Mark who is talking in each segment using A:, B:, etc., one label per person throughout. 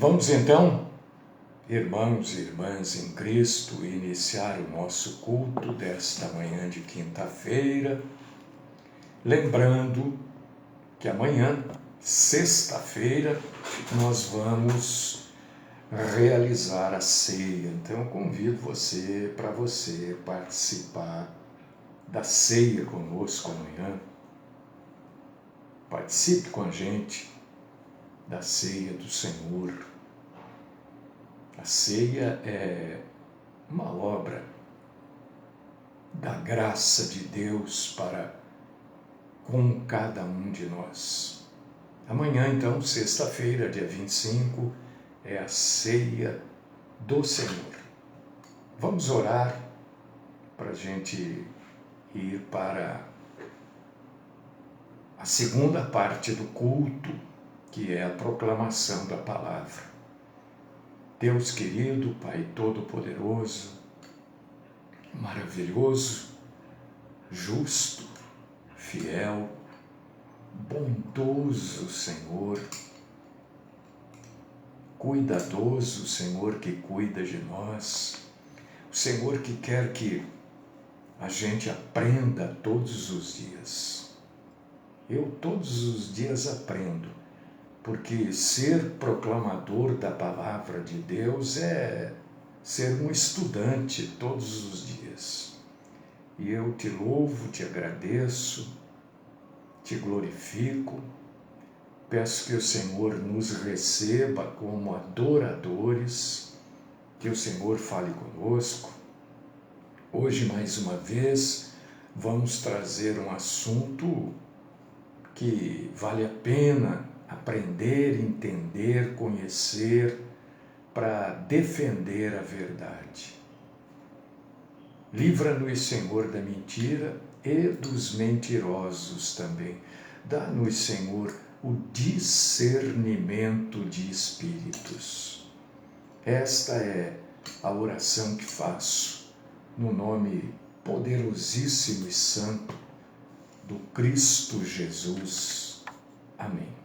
A: Vamos então, irmãos e irmãs em Cristo, iniciar o nosso culto desta manhã de quinta-feira, lembrando que amanhã, sexta-feira, nós vamos realizar a ceia. Então eu convido você para você participar da ceia conosco amanhã. Participe com a gente da ceia do Senhor. A ceia é uma obra da graça de Deus para com cada um de nós. Amanhã, então, sexta-feira, dia 25, é a ceia do Senhor. Vamos orar para a gente ir para a segunda parte do culto, que é a proclamação da palavra. Deus querido, Pai Todo-Poderoso, maravilhoso, justo, fiel, bondoso Senhor, cuidadoso Senhor que cuida de nós, o Senhor que quer que a gente aprenda todos os dias. Eu todos os dias aprendo, porque ser proclamador da palavra de Deus é ser um estudante todos os dias. E eu te louvo, te agradeço, te glorifico, peço que o Senhor nos receba como adoradores, que o Senhor fale conosco. Hoje, mais uma vez, vamos trazer um assunto que vale a pena aprender, entender, conhecer, para defender a verdade. Livra-nos, Senhor, da mentira e dos mentirosos também. Dá-nos, Senhor, o discernimento de espíritos. Esta é a oração que faço, no nome poderosíssimo e santo do Cristo Jesus. Amém.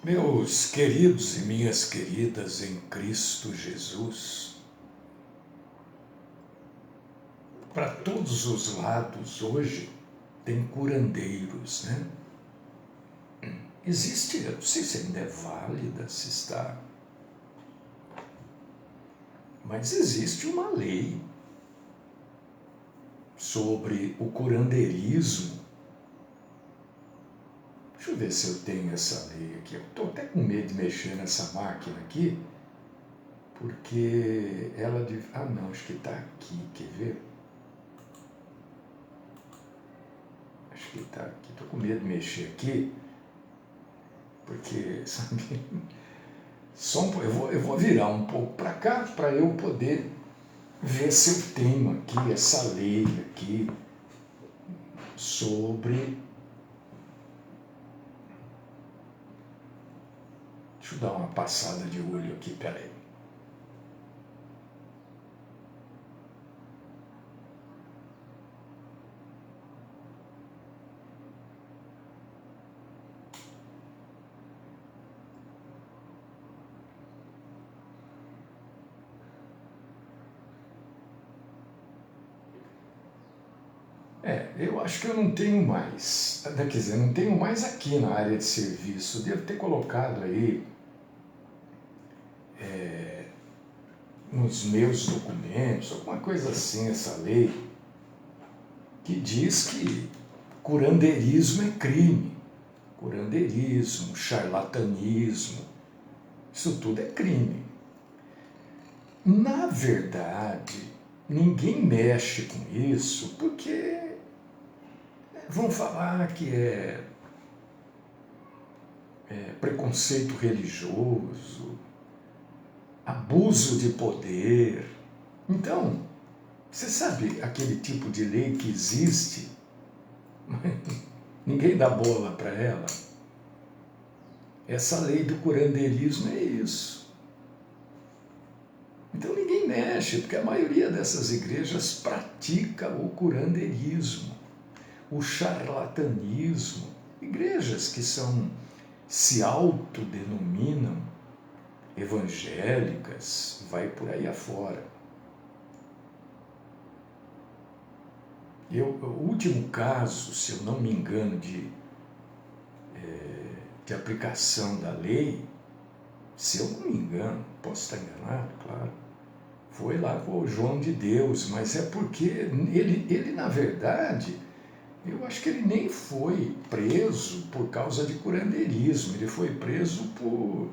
A: Meus queridos e minhas queridas em Cristo Jesus, para todos os lados hoje tem curandeiros, né? Existe, eu não sei se ainda é válida, se está, mas existe uma lei sobre o curandeirismo. Deixa eu ver se eu tenho essa lei aqui. Eu estou até com medo de mexer nessa máquina aqui, porque ela... Ah, não, acho que está aqui, quer ver? Acho que está aqui. Estou com medo de mexer aqui, porque, sabe, eu vou virar um pouco para cá para eu poder ver se eu tenho aqui essa lei aqui sobre... Deixa eu dar uma passada de olho aqui, peraí. Eu acho que eu não tenho mais, quer dizer, não tenho mais aqui na área de serviço. Devo ter colocado aí nos meus documentos, alguma coisa assim, essa lei, que diz que curandeirismo é crime. Curandeirismo, charlatanismo, isso tudo é crime. Na verdade, ninguém mexe com isso porque vão falar que é preconceito religioso, abuso de poder. Então, Você sabe aquele tipo de lei que existe, mas ninguém dá bola para ela? Essa lei do curandeirismo é isso. Então ninguém mexe, porque a maioria dessas igrejas pratica o curandeirismo, o charlatanismo. Igrejas que se autodenominam evangélicas, vai por aí afora. O último caso, se eu não me engano, de aplicação da lei, se eu não me engano, posso estar enganado, claro, foi lá com o João de Deus, mas é porque ele na verdade, eu acho que ele nem foi preso por causa de curandeirismo, ele foi preso por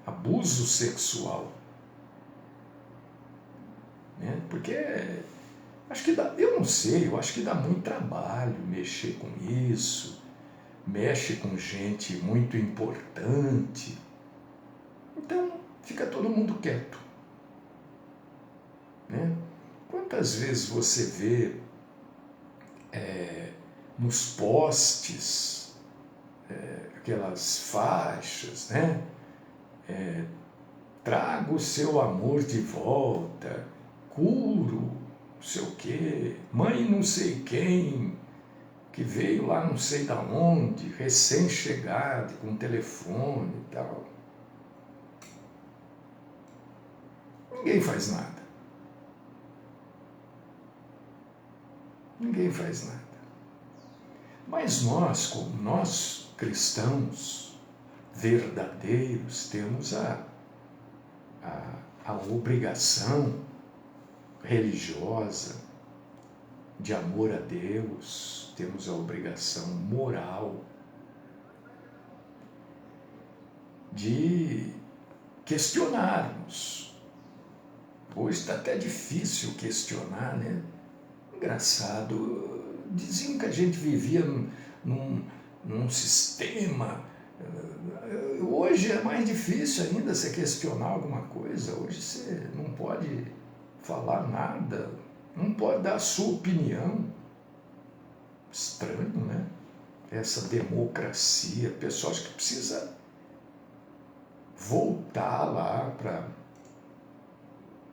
A: abuso sexual. Né? Porque acho que dá, eu não sei, eu acho que dá muito trabalho mexer com isso, mexe com gente muito importante. Então fica todo mundo quieto. Né? Quantas vezes você vê nos postes aquelas faixas, né? Traga o seu amor de volta, curo, não sei o quê, mãe não sei quem, que veio lá não sei da onde, recém-chegado, com telefone e tal. Ninguém faz nada. Ninguém faz nada. Mas nós, como nós cristãos verdadeiros, temos a obrigação religiosa de amor a Deus, temos a obrigação moral de questionarmos. Hoje está até difícil questionar, né? Engraçado, diziam que a gente vivia num sistema. Hoje é mais difícil ainda você questionar alguma coisa. Hoje você não pode falar nada, não pode dar a sua opinião. Estranho, né? Essa democracia. Pessoal, acho que precisa voltar lá para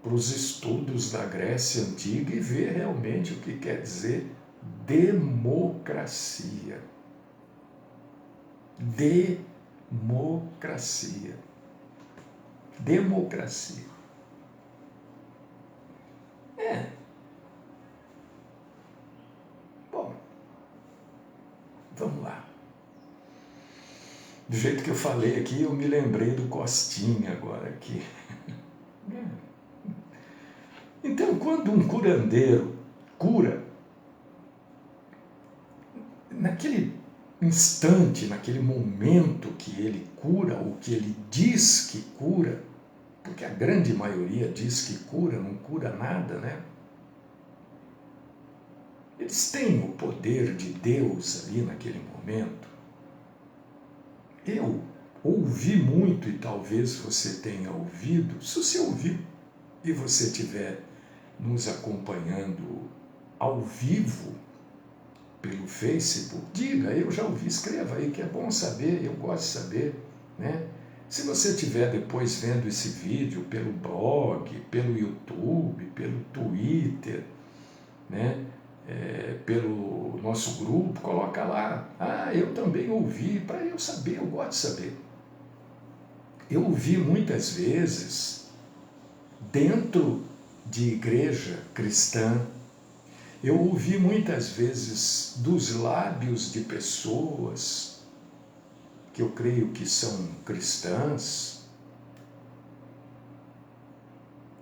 A: os estudos da Grécia Antiga e ver realmente o que quer dizer democracia. Democracia. Democracia. Bom, vamos lá. Do jeito que eu falei aqui, eu me lembrei do Costinha agora aqui. Então, quando um curandeiro cura, naquele instante, naquele momento que ele cura, ou que ele diz que cura, porque a grande maioria diz que cura, não cura nada, né? Eles têm o poder de Deus ali naquele momento. Eu ouvi muito, e talvez você tenha ouvido, se você ouviu e você estiver nos acompanhando ao vivo pelo Facebook, diga, eu já ouvi, escreva aí, que é bom saber, eu gosto de saber, né? Se você estiver depois vendo esse vídeo pelo blog, pelo YouTube, pelo Twitter, né? Pelo nosso grupo, coloca lá, eu também ouvi, para eu saber, eu gosto de saber. Eu ouvi muitas vezes, dentro de igreja cristã, eu ouvi muitas vezes dos lábios de pessoas que eu creio que são cristãs,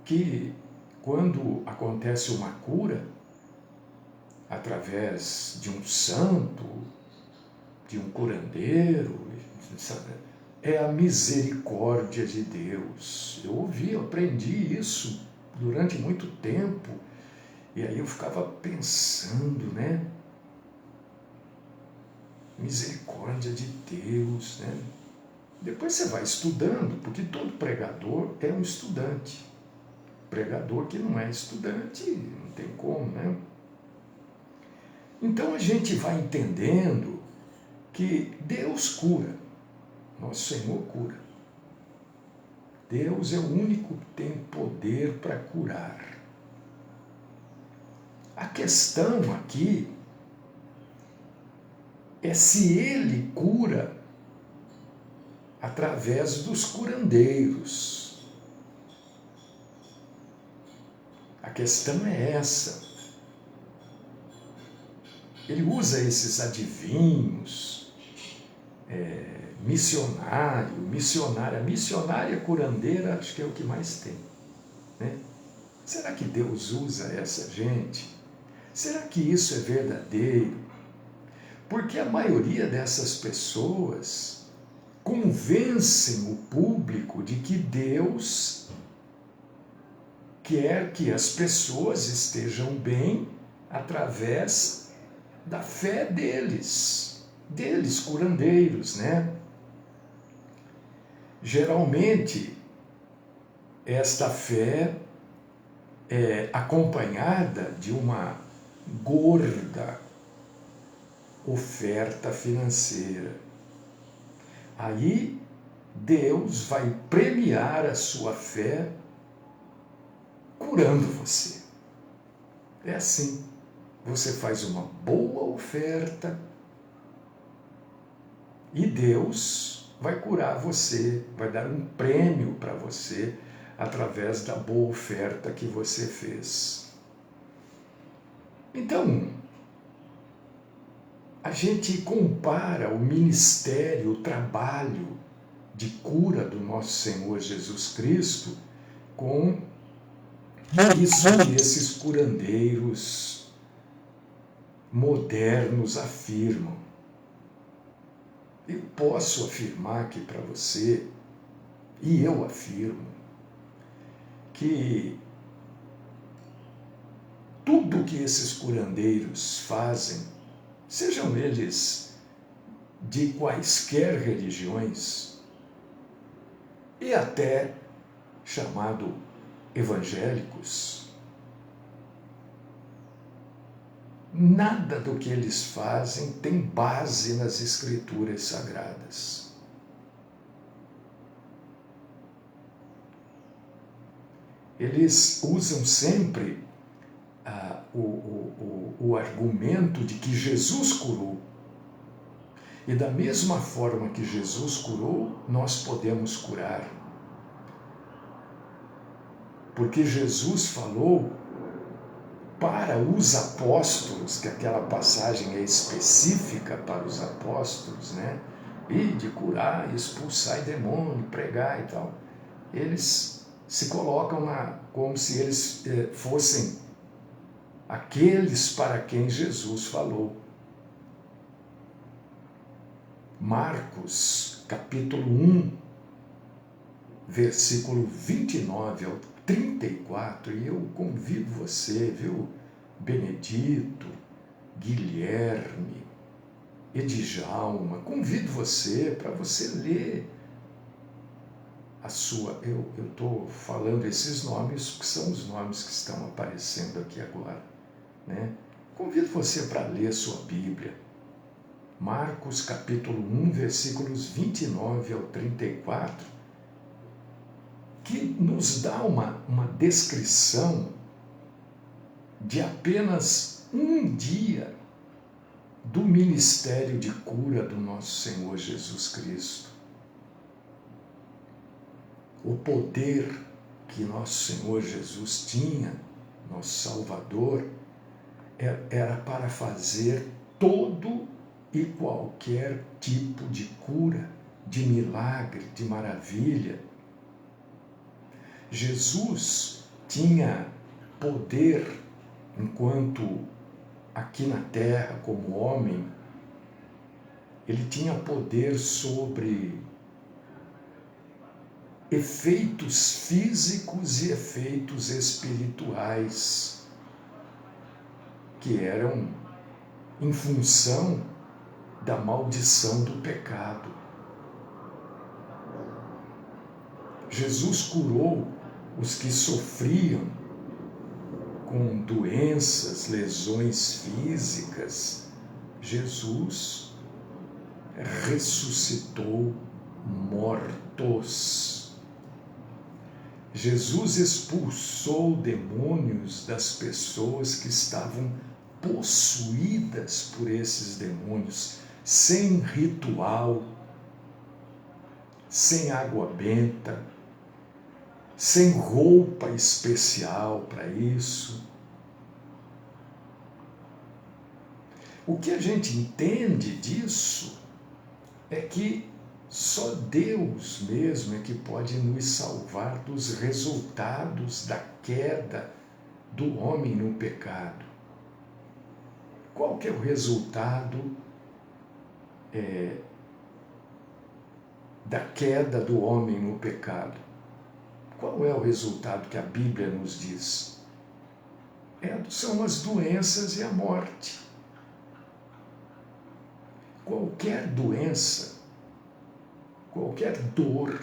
A: que quando acontece uma cura, através de um santo, de um curandeiro, é a misericórdia de Deus. Eu ouvi, eu aprendi isso durante muito tempo, e aí eu ficava pensando, né? Misericórdia de Deus, né? Depois você vai estudando, porque todo pregador é um estudante. pregador que não é estudante, não tem como, né? Então a gente vai entendendo que Deus cura, nosso Senhor cura. Deus é o único que tem poder para curar. A questão aqui é se Ele cura através dos curandeiros. A questão é essa. Ele usa esses adivinhos, missionária. Missionária curandeira, acho que é o que mais tem, né? Será que Deus usa essa gente? Será que isso é verdadeiro? Porque a maioria dessas pessoas convencem o público de que Deus quer que as pessoas estejam bem através da fé deles, curandeiros, né? Geralmente, esta fé é acompanhada de uma gorda oferta financeira. Aí, Deus vai premiar a sua fé curando você. É assim. Você faz uma boa oferta e Deus vai curar você, vai dar um prêmio para você através da boa oferta que você fez. Então, a gente compara o ministério, o trabalho de cura do nosso Senhor Jesus Cristo com isso que esses curandeiros modernos afirmam. Eu posso afirmar aqui para você, e eu afirmo, que tudo que esses curandeiros fazem, sejam eles de quaisquer religiões, e até chamado evangélicos, nada do que eles fazem tem base nas Escrituras Sagradas. Eles usam sempre o argumento de que Jesus curou. E da mesma forma que Jesus curou, nós podemos curar. Porque Jesus falou para os apóstolos, que aquela passagem é específica para os apóstolos, né? E de curar, expulsar demônio, pregar e tal. Eles se colocam como se eles fossem aqueles para quem Jesus falou. Marcos, capítulo 1, versículo 29 ao 34, e eu convido você, viu, Benedito, Guilherme, Edjalma, convido você para você ler a sua... Eu estou falando esses nomes, que são os nomes que estão aparecendo aqui agora, né? Convido você para ler a sua Bíblia. Marcos, capítulo 1, versículos 29 ao 34, que nos dá uma descrição de apenas um dia do ministério de cura do nosso Senhor Jesus Cristo. O poder que nosso Senhor Jesus tinha, nosso Salvador, era para fazer todo e qualquer tipo de cura, de milagre, de maravilha. Jesus tinha poder enquanto aqui na terra, como homem, ele tinha poder sobre efeitos físicos e efeitos espirituais que eram em função da maldição do pecado. Jesus curou os que sofriam com doenças, lesões físicas, Jesus ressuscitou mortos. Jesus expulsou demônios das pessoas que estavam possuídas por esses demônios, sem ritual, sem água benta, sem roupa especial para isso. O que a gente entende disso é que só Deus mesmo é que pode nos salvar dos resultados da queda do homem no pecado. Qual que é o resultado da queda do homem no pecado? Qual é o resultado que a Bíblia nos diz? São as doenças e a morte. Qualquer doença, qualquer dor,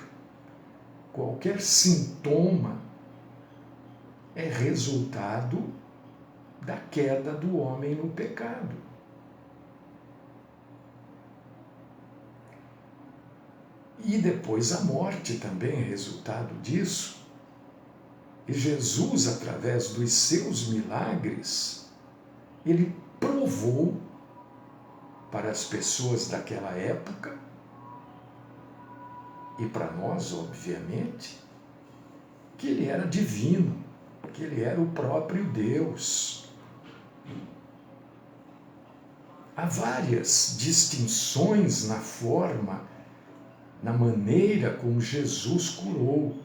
A: qualquer sintoma é resultado da queda do homem no pecado. E depois a morte também é resultado disso. E Jesus, através dos seus milagres, ele provou para as pessoas daquela época, e para nós, obviamente, que ele era divino, que ele era o próprio Deus. Há várias distinções na forma, na maneira como Jesus curou.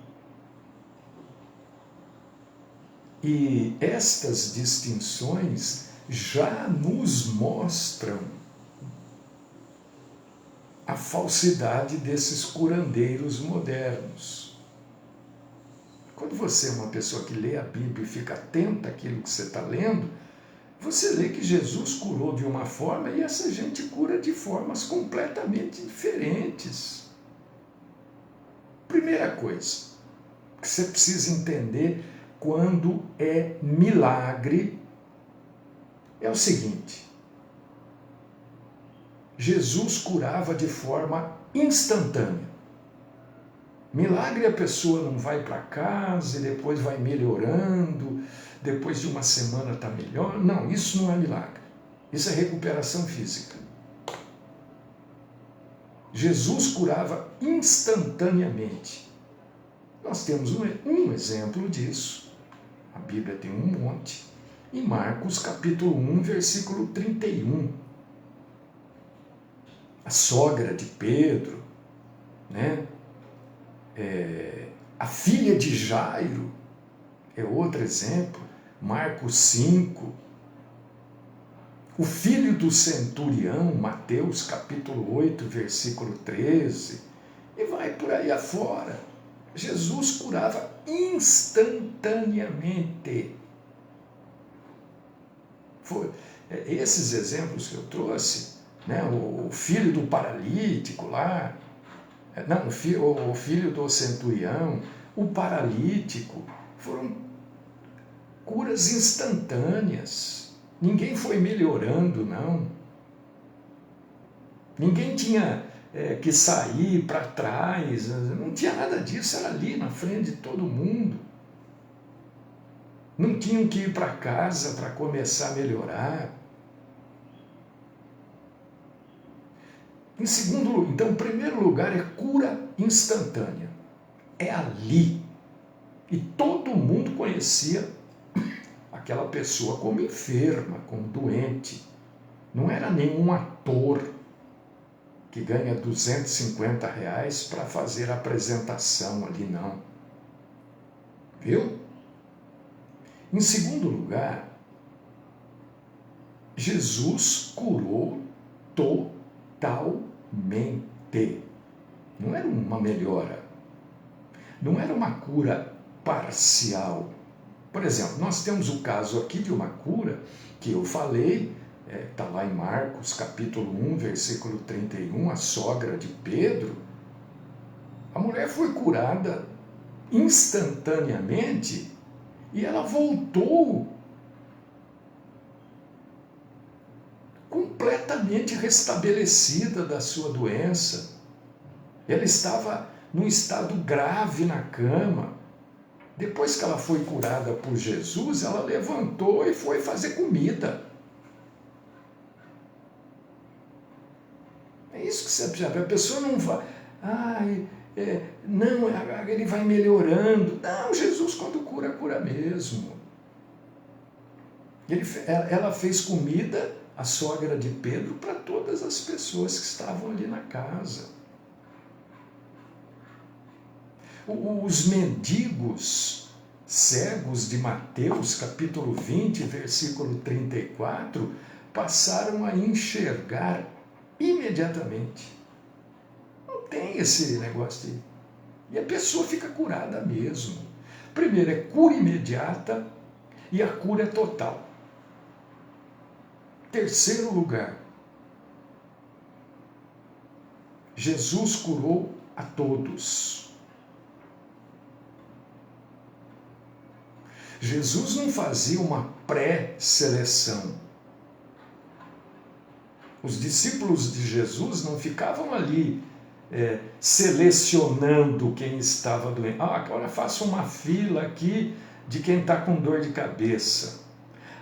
A: E estas distinções já nos mostram a falsidade desses curandeiros modernos. Quando você é uma pessoa que lê a Bíblia e fica atenta àquilo que você está lendo, você lê que Jesus curou de uma forma e essa gente cura de formas completamente diferentes. Primeira coisa que você precisa entender quando é milagre é o seguinte: Jesus curava de forma instantânea. Milagre a pessoa não vai para casa e depois vai melhorando, depois de uma semana está melhor. Não, isso não é milagre. Isso é recuperação física. Jesus curava instantaneamente. Nós temos um exemplo disso. A Bíblia tem um monte. Em Marcos capítulo 1, versículo 31. A sogra de Pedro, né? A filha de Jairo é outro exemplo. Marcos 5. O filho do centurião, Mateus capítulo 8, versículo 13. E vai por aí afora. Jesus curava instantaneamente. Esses exemplos que eu trouxe, né? O filho do paralítico lá, não, o filho do centurião, o paralítico, foram curas instantâneas. Ninguém foi melhorando, não. Ninguém tinha que sair para trás, não tinha nada disso, era ali na frente de todo mundo. Não tinham que ir para casa para começar a melhorar. Então, em primeiro lugar, é cura instantânea. É ali. E todo mundo conhecia aquela pessoa como enferma, como doente. Não era nenhum ator que ganha R$250 para fazer a apresentação ali, não. Viu? Em segundo lugar, Jesus curou totalmente. Não era uma melhora. Não era uma cura parcial. Por exemplo, nós temos o caso aqui de uma cura que eu falei, está lá em Marcos, capítulo 1, versículo 31, a sogra de Pedro. A mulher foi curada instantaneamente e ela voltou completamente restabelecida da sua doença. Ela estava num estado grave na cama. Depois que ela foi curada por Jesus, ela levantou e foi fazer comida. É isso que você percebe. A pessoa não vai... não, ele vai melhorando. Não, Jesus quando cura, cura mesmo. Ela fez comida, a sogra de Pedro, para todas as pessoas que estavam ali na casa. Os mendigos cegos de Mateus, capítulo 20, versículo 34, passaram a enxergar imediatamente. Não tem esse negócio de... E a pessoa fica curada mesmo. Primeiro, é cura imediata e a cura é total. Terceiro lugar, Jesus curou a todos. Jesus não fazia uma pré-seleção. Os discípulos de Jesus não ficavam ali selecionando quem estava doente. Agora faço uma fila aqui de quem está com dor de cabeça.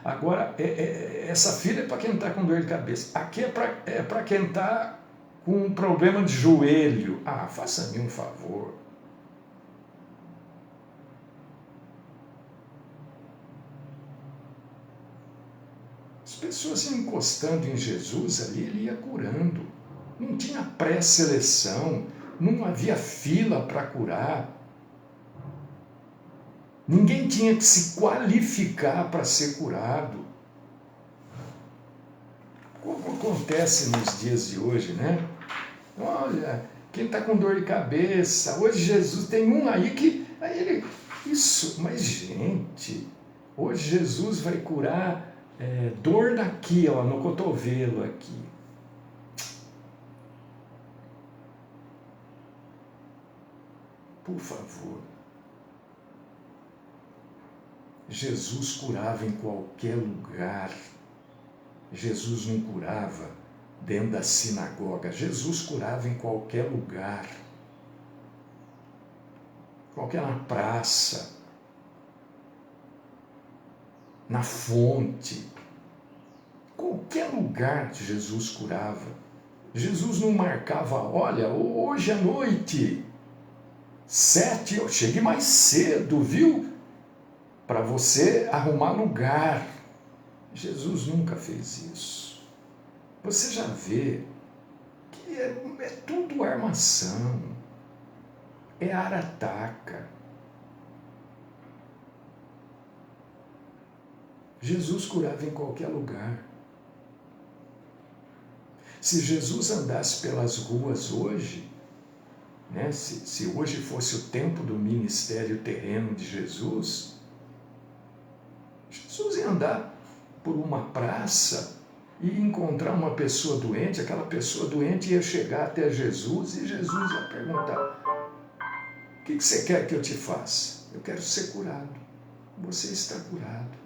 A: Agora, essa fila é para quem está com dor de cabeça. Aqui é para quem está com um problema de joelho. Faça-me um favor. As pessoas iam encostando em Jesus ali, ele ia curando. Não tinha pré-seleção, não havia fila para curar. Ninguém tinha que se qualificar para ser curado. Como acontece nos dias de hoje, né? Olha, quem está com dor de cabeça, hoje Jesus tem um aí que... Isso, mas gente, hoje Jesus vai curar dor daqui, ó, no cotovelo aqui. Por favor. Jesus curava em qualquer lugar. Jesus não curava dentro da sinagoga. Jesus curava em qualquer lugar. Qualquer na praça, na fonte. Qualquer lugar Jesus curava. Jesus não marcava, olha, hoje à noite, 7, eu chegue mais cedo, viu? Para você arrumar lugar. Jesus nunca fez isso. Você já vê que é tudo armação, é arataca. Jesus curava em qualquer lugar. Se Jesus andasse pelas ruas hoje, né, se hoje fosse o tempo do ministério terreno de Jesus, Jesus ia andar por uma praça e encontrar uma pessoa doente, aquela pessoa doente ia chegar até Jesus e Jesus ia perguntar: o que você quer que eu te faça? Eu quero ser curado. Você está curado.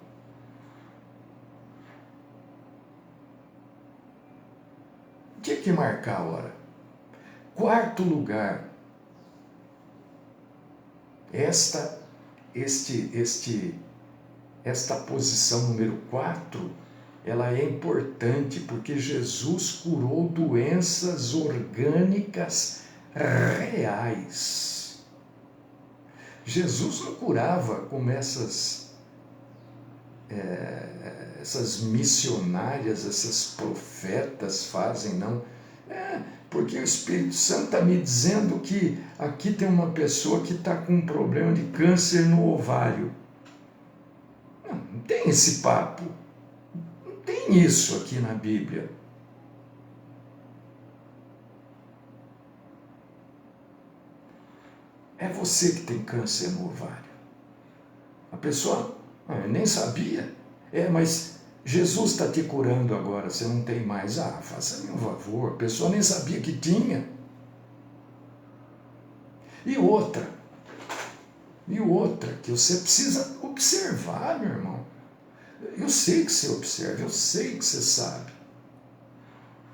A: Tinha que marcar a hora. Quarto lugar, esta posição número 4, ela é importante porque Jesus curou doenças orgânicas reais. Jesus não curava como essas missionárias, essas profetas fazem, não. Porque o Espírito Santo está me dizendo que aqui tem uma pessoa que está com um problema de câncer no ovário. Não tem esse papo. Não tem isso aqui na Bíblia. É você que tem câncer no ovário. A pessoa eu nem sabia. Mas Jesus está te curando agora, você não tem mais. Faça-me um favor, a pessoa nem sabia que tinha. E outra, E outra, que você precisa observar, meu irmão. Eu sei que você observa, eu sei que você sabe.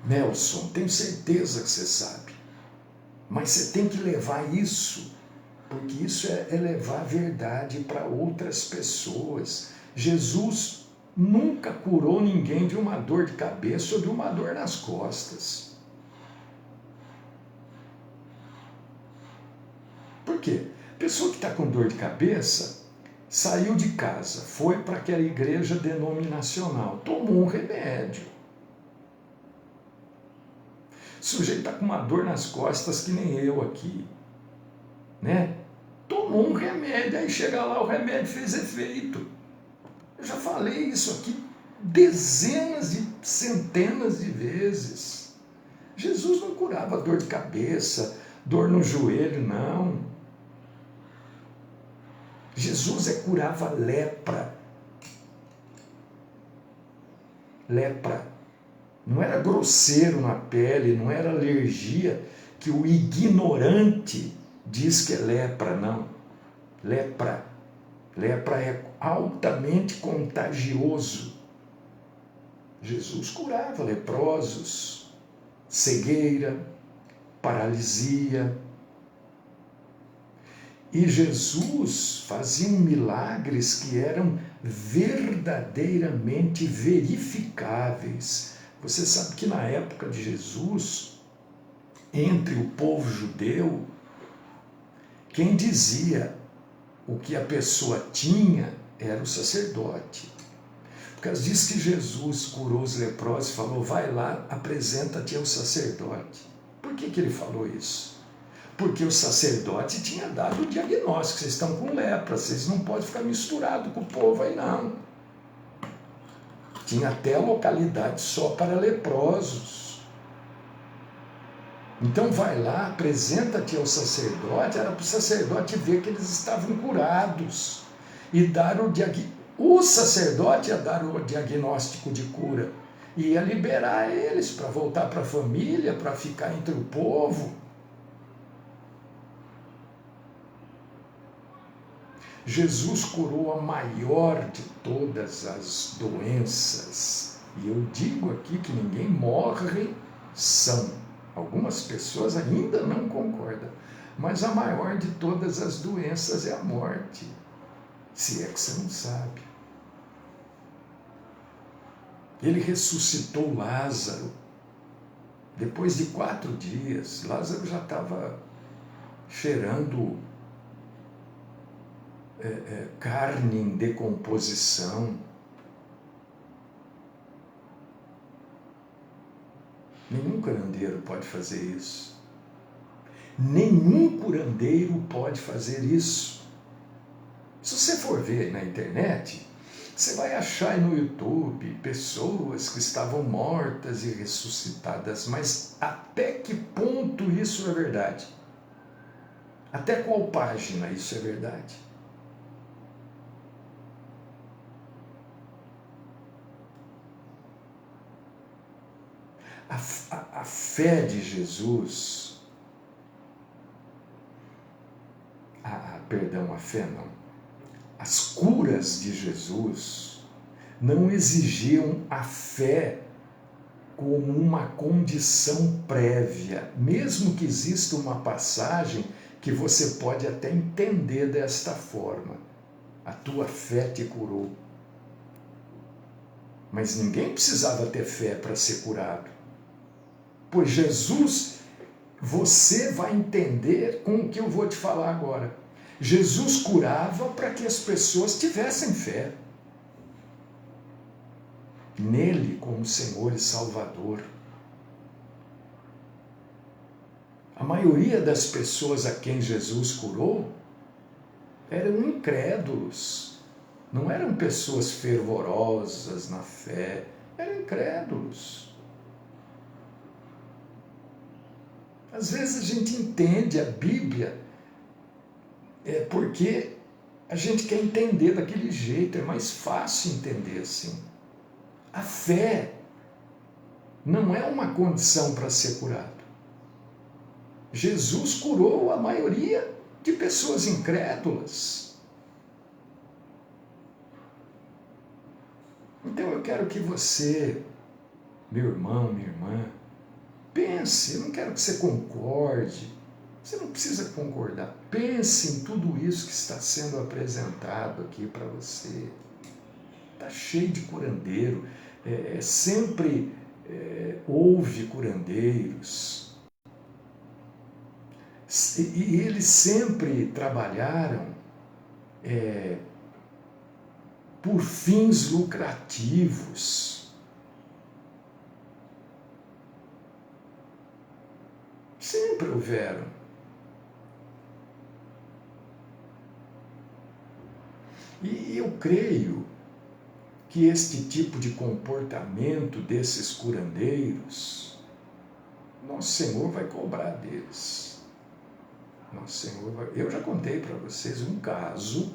A: Nelson, tenho certeza que você sabe. Mas você tem que levar isso, porque isso é levar a verdade para outras pessoas. Jesus nunca curou ninguém de uma dor de cabeça ou de uma dor nas costas. Por quê? A pessoa que está com dor de cabeça saiu de casa, foi para aquela igreja denominacional, tomou um remédio. O sujeito está com uma dor nas costas que nem eu aqui, né? Tomou um remédio, aí chega lá, o remédio fez efeito. Eu já falei isso aqui dezenas de centenas de vezes. Jesus não curava dor de cabeça, dor no joelho, não. Jesus curava lepra. Lepra. Não era grosseiro na pele, não era alergia, que o ignorante diz que é lepra, não. Lepra. Lepra é altamente contagioso. Jesus curava leprosos, cegueira, paralisia. E Jesus fazia milagres que eram verdadeiramente verificáveis. Você sabe que na época de Jesus, entre o povo judeu, quem dizia o que a pessoa tinha era o sacerdote. Por causa disso que Jesus curou os leprosos e falou, vai lá, apresenta-te ao sacerdote. Por que ele falou isso? Porque o sacerdote tinha dado o diagnóstico, vocês estão com lepra, vocês não podem ficar misturados com o povo aí não. Tinha até localidade só para leprosos. Então vai lá, apresenta-te ao sacerdote, era para o sacerdote ver que eles estavam curados e dar o diagnóstico. O sacerdote ia dar o diagnóstico de cura, ia liberar eles para voltar para a família, para ficar entre o povo. Jesus curou a maior de todas as doenças. E eu digo aqui que ninguém morre são. Algumas pessoas ainda não concordam. Mas a maior de todas as doenças é a morte. Se é que você não sabe. Ele ressuscitou Lázaro. Depois de 4 dias, Lázaro já estava cheirando carne em decomposição. Nenhum curandeiro pode fazer isso. Nenhum curandeiro pode fazer isso. Se você for ver na internet, você vai achar no YouTube pessoas que estavam mortas e ressuscitadas, mas até que ponto isso é verdade? Até qual página isso é verdade? A fé de Jesus, a fé não, as curas de Jesus não exigiam a fé como uma condição prévia, mesmo que exista uma passagem que você pode até entender desta forma. A tua fé te curou. Mas ninguém precisava ter fé para ser curado. Pois Jesus, você vai entender com o que eu vou te falar agora. Jesus curava para que as pessoas tivessem fé nele como Senhor e Salvador. A maioria das pessoas a quem Jesus curou eram incrédulos. Não eram pessoas fervorosas na fé, eram incrédulos. Às vezes a gente entende a Bíblia porque a gente quer entender daquele jeito, é mais fácil entender assim. A fé não é uma condição para ser curado. Jesus curou a maioria de pessoas incrédulas. Então eu quero que você, meu irmão, minha irmã, pense, eu não quero que você concorde, você não precisa concordar, pense em tudo isso que está sendo apresentado aqui para você. Está cheio de curandeiro, sempre houve curandeiros, e eles sempre trabalharam por fins lucrativos. Sempre houveram. E eu creio que este tipo de comportamento desses curandeiros, nosso Senhor vai cobrar deles. Nosso Senhor vai... Eu já contei para vocês um caso,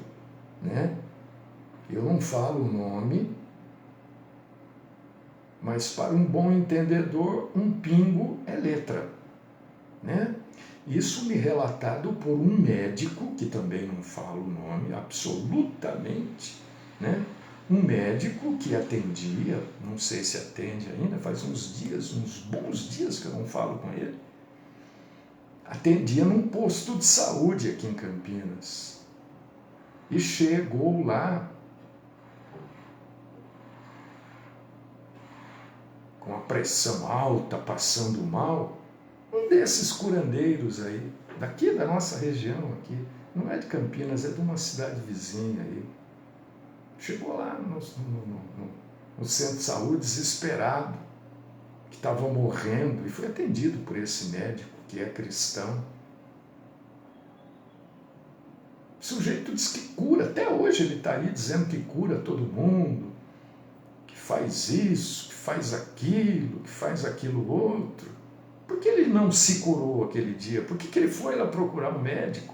A: né? Eu não falo o nome, mas para um bom entendedor, um pingo é letra, né? Isso me relatado por um médico, que também não falo o nome, absolutamente, né? Um médico que atendia, não sei se atende ainda, faz uns dias, uns bons dias que eu não falo com ele, atendia num posto de saúde aqui em Campinas. E chegou lá com a pressão alta, passando mal, um desses curandeiros aí, daqui da nossa região aqui, não é de Campinas, é de uma cidade vizinha aí. Chegou lá no centro de saúde desesperado, que estava morrendo, e foi atendido por esse médico, que é cristão. O sujeito diz que cura, até hoje ele está aí dizendo que cura todo mundo, que faz isso, que faz aquilo outro. Por que ele não se curou aquele dia? Por que ele foi lá procurar um médico?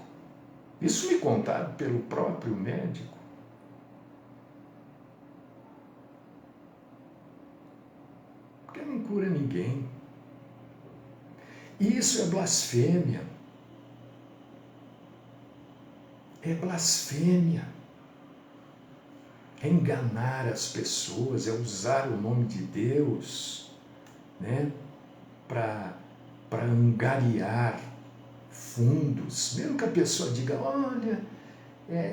A: Isso me contado pelo próprio médico. Porque não cura ninguém. Isso é blasfêmia. É blasfêmia. É enganar as pessoas, é usar o nome de Deus, né, para angariar fundos. Mesmo que a pessoa diga, olha,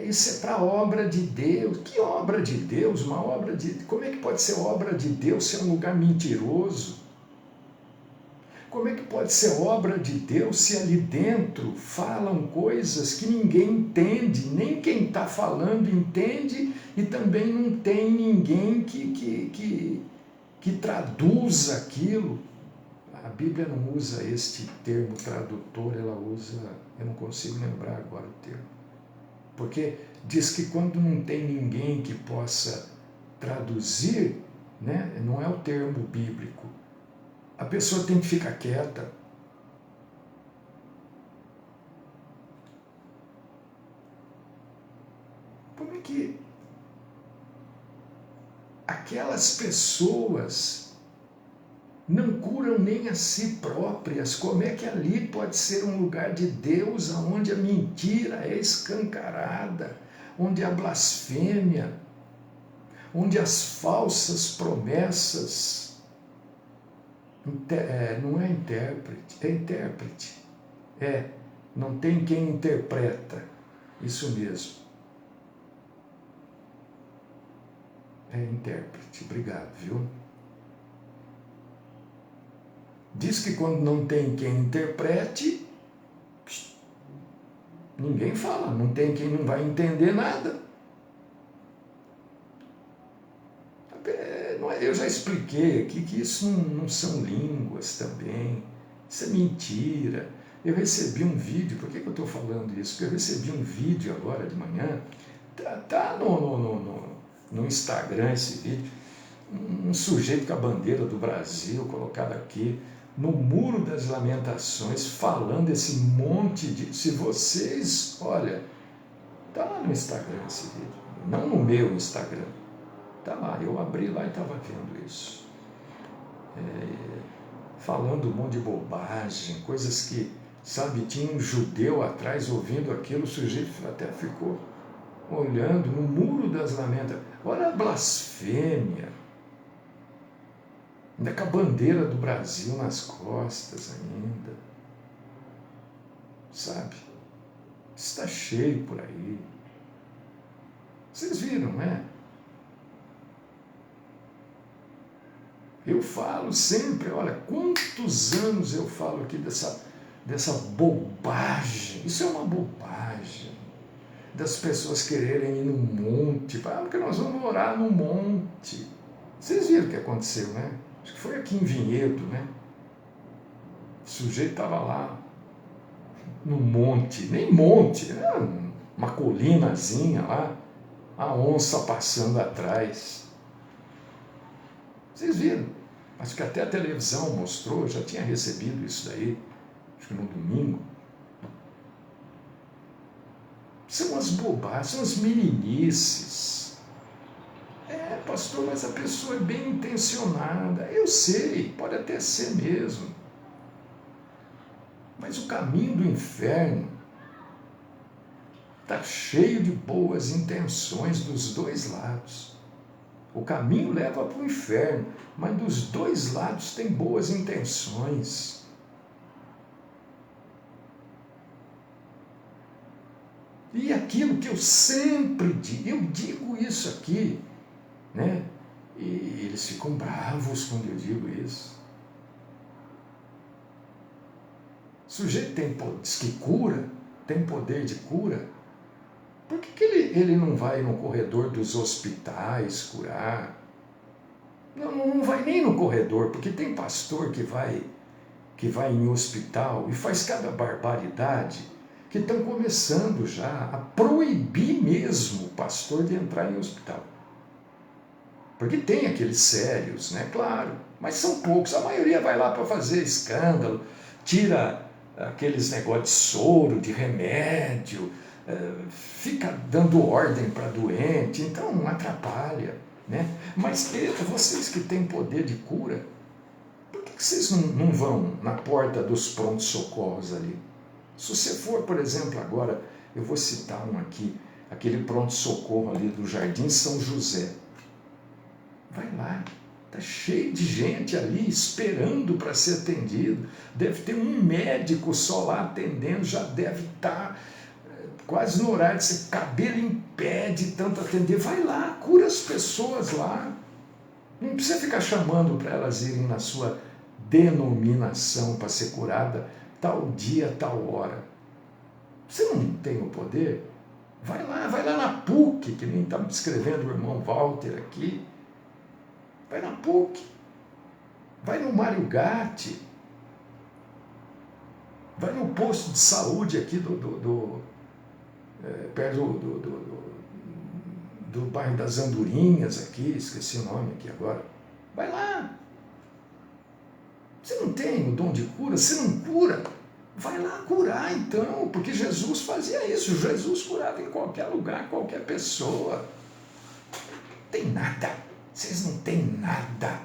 A: isso é para a obra de Deus. Que obra de Deus? Uma obra de... Como é que pode ser obra de Deus se é um lugar mentiroso? Como é que pode ser obra de Deus se ali dentro falam coisas que ninguém entende, nem quem está falando entende, e também não tem ninguém que traduza aquilo? A Bíblia não usa este termo tradutor, ela usa, eu não consigo lembrar agora o termo. Porque diz que quando não tem ninguém que possa traduzir, né, não é o termo bíblico, a pessoa tem que ficar quieta. Como é que aquelas pessoas não curam nem a si próprias? Como é que ali pode ser um lugar de Deus onde a mentira é escancarada, onde a blasfêmia, onde as falsas promessas... não é intérprete, é intérprete. Não tem quem interpreta. Isso mesmo. É intérprete. Obrigado, viu? Diz que quando não tem quem interprete, ninguém fala, não tem quem não vai entender nada. Eu já expliquei aqui que isso não são línguas também, isso é mentira. Eu recebi um vídeo, por que eu estou falando isso? Porque eu recebi um vídeo agora de manhã, tá no Instagram esse vídeo, um sujeito com a bandeira do Brasil colocada aqui, no Muro das Lamentações, falando esse monte de... Se vocês, olha, tá lá no Instagram esse vídeo, não no meu Instagram. Está lá, eu abri lá e estava vendo isso. Falando um monte de bobagem, coisas que Sabe, tinha um judeu atrás ouvindo aquilo, o sujeito até ficou olhando no Muro das Lamentações. Olha a blasfêmia. Ainda com a bandeira do Brasil nas costas ainda. Sabe? Está cheio por aí. Vocês viram, né? Eu falo sempre, olha, quantos anos eu falo aqui dessa bobagem. Isso é uma bobagem. Das pessoas quererem ir no monte. Porque nós vamos orar no monte. Vocês viram o que aconteceu, né? Acho que foi aqui em Vinhedo, né? O sujeito estava lá no monte, nem monte, né? Uma colinazinha lá, a onça passando atrás. Vocês viram? Acho que até a televisão mostrou, já tinha recebido isso daí, acho que no domingo. São as bobagens, são as meninices. Pastor, mas a pessoa é bem intencionada. Eu sei, pode até ser mesmo. Mas o caminho do inferno está cheio de boas intenções dos dois lados. O caminho leva para o inferno, mas dos dois lados tem boas intenções. E aquilo que eu sempre digo, eu digo isso aqui, né? E eles ficam bravos quando eu digo isso. O sujeito diz que cura, tem poder de cura. Por que ele não vai no corredor dos hospitais curar? Não vai nem no corredor, porque tem pastor que vai em hospital e faz cada barbaridade, que estão começando já a proibir mesmo o pastor de entrar em hospital. Porque tem aqueles sérios, né? Claro, mas são poucos. A maioria vai lá para fazer escândalo, tira aqueles negócios de soro, de remédio, fica dando ordem para doente, então atrapalha, né? Mas vocês que têm poder de cura, por que vocês não vão na porta dos pronto-socorros ali? Se você for, por exemplo, agora, eu vou citar um aqui, aquele pronto-socorro ali do Jardim São José. Vai lá, está cheio de gente ali esperando para ser atendido. Deve ter um médico só lá atendendo, já deve estar quase no horário de ser cabelo em pé de tanto atender. Vai lá, cura as pessoas lá. Não precisa ficar chamando para elas irem na sua denominação para ser curada tal dia, tal hora. Você não tem o poder? Vai lá na PUC, que nem está me escrevendo o irmão Walter aqui. Vai na PUC, vai no Mário Gatti, vai no posto de saúde aqui perto do bairro das Andorinhas aqui, esqueci o nome aqui agora. Vai lá. Você não tem o dom de cura? Você não cura? Vai lá curar então, porque Jesus fazia isso. Jesus curava em qualquer lugar, qualquer pessoa. Não tem nada. Vocês não têm nada.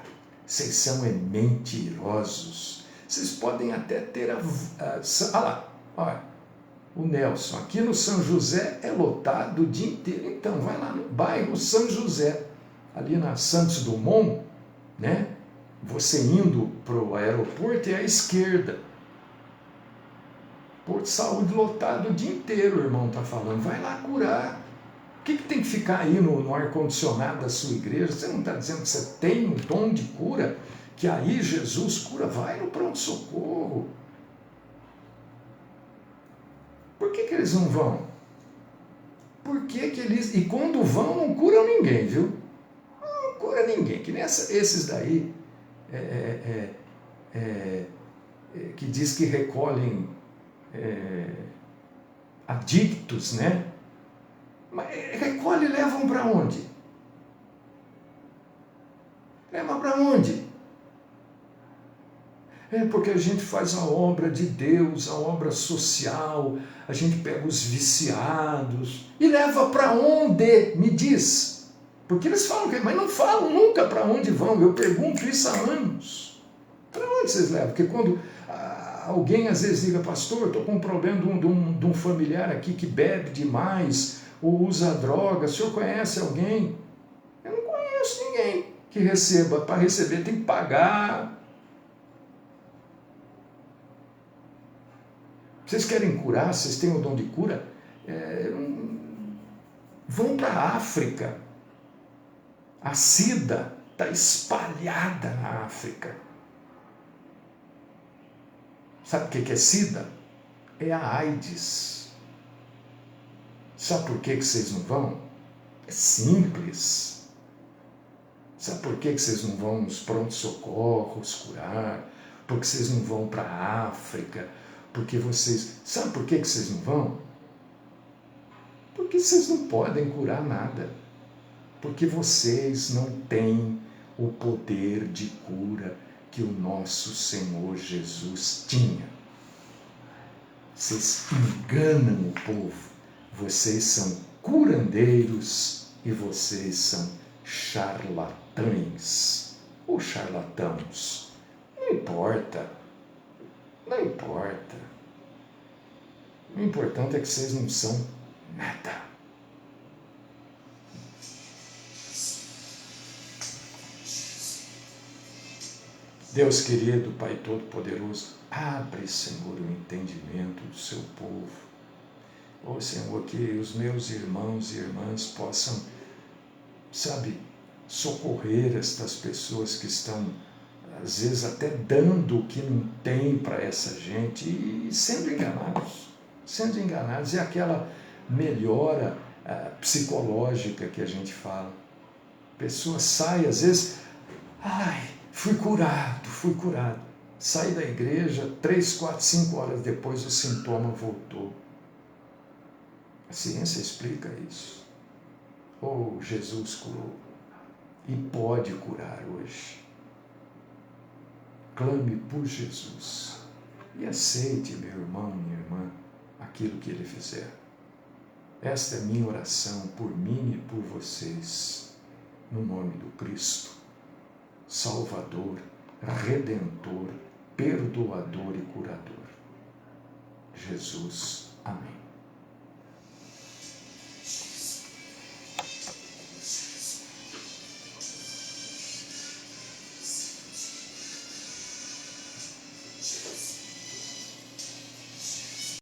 A: Vocês são mentirosos. Vocês podem até ter olha, o Nelson, aqui no São José é lotado o dia inteiro. Então, vai lá no bairro São José, ali na Santos Dumont, né? Você indo para o aeroporto é à esquerda. Porto de Saúde lotado o dia inteiro, o irmão está falando. Vai lá curar. O que tem que ficar aí no ar-condicionado da sua igreja? Você não está dizendo que você tem um dom de cura? Que aí Jesus cura? Vai no pronto-socorro. Por que eles não vão? Por que eles... E quando vão, não curam ninguém, viu? Não cura ninguém. Que nem esses daí, que diz que recolhem adictos, né? Mas recolhe e levam para onde? Leva para onde? Porque a gente faz a obra de Deus, a obra social, a gente pega os viciados e leva para onde? Me diz. Porque eles falam, mas não falam nunca para onde vão. Eu pergunto isso há anos. Para onde vocês levam? Porque quando Alguém às vezes diga, pastor, estou com um problema de um familiar aqui que bebe demais ou usa droga. O senhor conhece alguém? Eu não conheço ninguém que receba. Para receber tem que pagar. Vocês querem curar? Vocês têm o dom de cura? Vão para a África. A SIDA está espalhada na África. Sabe o que é SIDA? É a AIDS. Sabe por que vocês não vão? É simples. Sabe por que vocês não vão nos prontos-socorros curar? Porque vocês não vão para a África? Porque vocês... Sabe por que vocês não vão? Porque vocês não podem curar nada. Porque vocês não têm o poder de cura que o nosso Senhor Jesus tinha. Vocês enganam o povo. Vocês são curandeiros e vocês são charlatães ou charlatãos. Não importa. Não importa. O importante é que vocês não são nada. Deus querido, Pai Todo-Poderoso, abre, Senhor, o entendimento do seu povo. Ó Senhor, que os meus irmãos e irmãs possam, socorrer estas pessoas que estão, às vezes, até dando o que não tem para essa gente e sendo enganados. É aquela melhora psicológica que a gente fala. A pessoa sai, às vezes, fui curado. Sai da igreja, 3, 4, 5 horas depois o sintoma voltou. A ciência explica isso. Jesus curou. E pode curar hoje. Clame por Jesus. E aceite, meu irmão, minha irmã, aquilo que ele fizer. Esta é minha oração por mim e por vocês. No nome do Cristo, Salvador, Redentor, Perdoador e Curador. Jesus. Amém.